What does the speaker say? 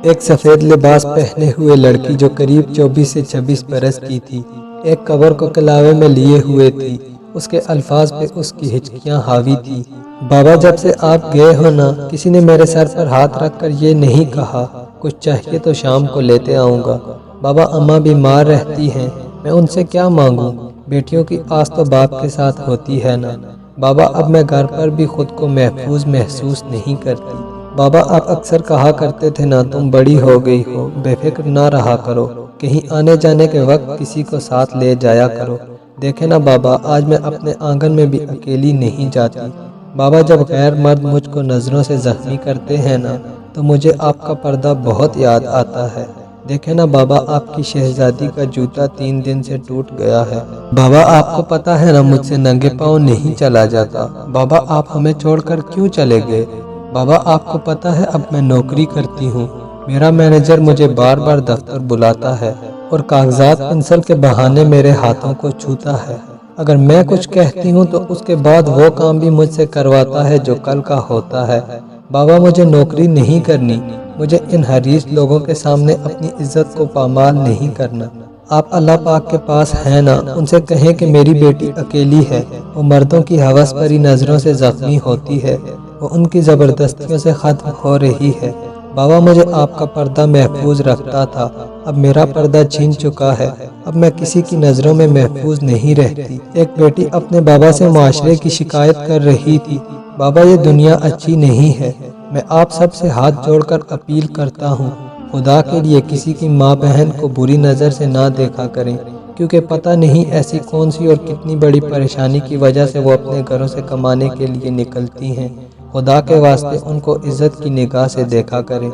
ایک سفید لباس پہنے ہوئے لڑکی جو قریب 24 سے 26 برس کی تھی، ایک قبر کو کلاوے میں لیے ہوئے تھی۔ اس کے الفاظ پہ اس کی ہچکیاں حاوی تھی۔ بابا جب سے آپ گئے ہو نا، کسی نے میرے سر پر ہاتھ رکھ کر یہ نہیں کہا کچھ چاہیے تو شام کو لیتے آؤں گا۔ بابا اماں بیمار رہتی ہیں، میں ان سے کیا مانگوں؟ بیٹیوں کی آس تو باپ کے ساتھ ہوتی ہے نا۔ بابا اب میں گھر پر بھی خود کو محفوظ محسوس نہیں کرتی۔ بابا آپ اکثر کہا کرتے تھے نا، تم بڑی ہو گئی ہو، بے فکر نہ رہا کرو، کہیں آنے جانے کے وقت کسی کو ساتھ لے جایا کرو۔ دیکھیں نا بابا، آج میں اپنے آنگن میں بھی اکیلی نہیں جاتی۔ بابا جب غیر مرد مجھ کو نظروں سے زخمی کرتے ہیں نا، تو مجھے آپ کا پردہ بہت یاد آتا ہے۔ دیکھیں نا بابا، آپ کی شہزادی کا جوتا 3 دن سے ٹوٹ گیا ہے۔ بابا آپ کو پتا ہے نا، مجھ سے ننگے پاؤں نہیں چلا جاتا۔ بابا آپ ہمیں چھوڑ کر کیوں چلے گئے؟ بابا آپ کو پتا ہے اب میں نوکری کرتی ہوں، میرا مینیجر مجھے بار بار دفتر بلاتا ہے اور کاغذات پنسل کے بہانے میرے ہاتھوں کو چھوتا ہے۔ اگر میں کچھ کہتی ہوں تو اس کے بعد وہ کام بھی مجھ سے کرواتا ہے جو کل کا ہوتا ہے۔ بابا مجھے نوکری نہیں کرنی، مجھے ان حریص لوگوں کے سامنے اپنی عزت کو پامال نہیں کرنا۔ آپ اللہ پاک کے پاس ہیں نا، ان سے کہیں کہ میری بیٹی اکیلی ہے، وہ مردوں کی ہوس بھری نظروں سے زخمی ہوتی ہے، وہ ان کی زبردستیوں سے ختم ہو رہی ہے۔ بابا مجھے آپ کا پردہ محفوظ رکھتا تھا، اب میرا پردہ چھین چکا ہے، اب میں کسی کی نظروں میں محفوظ نہیں رہتی۔ ایک بیٹی اپنے بابا سے معاشرے کی شکایت کر رہی تھی، بابا یہ دنیا اچھی نہیں ہے۔ میں آپ سب سے ہاتھ جوڑ کر اپیل کرتا ہوں، خدا کے لیے کسی کی ماں بہن کو بری نظر سے نہ دیکھا کریں، کیونکہ پتہ نہیں ایسی کون سی اور کتنی بڑی پریشانی کی وجہ سے وہ اپنے گھروں سے کمانے کے لیے نکلتی ہیں۔ خدا کے واسطے ان کو عزت کی نگاہ سے دیکھا کریں۔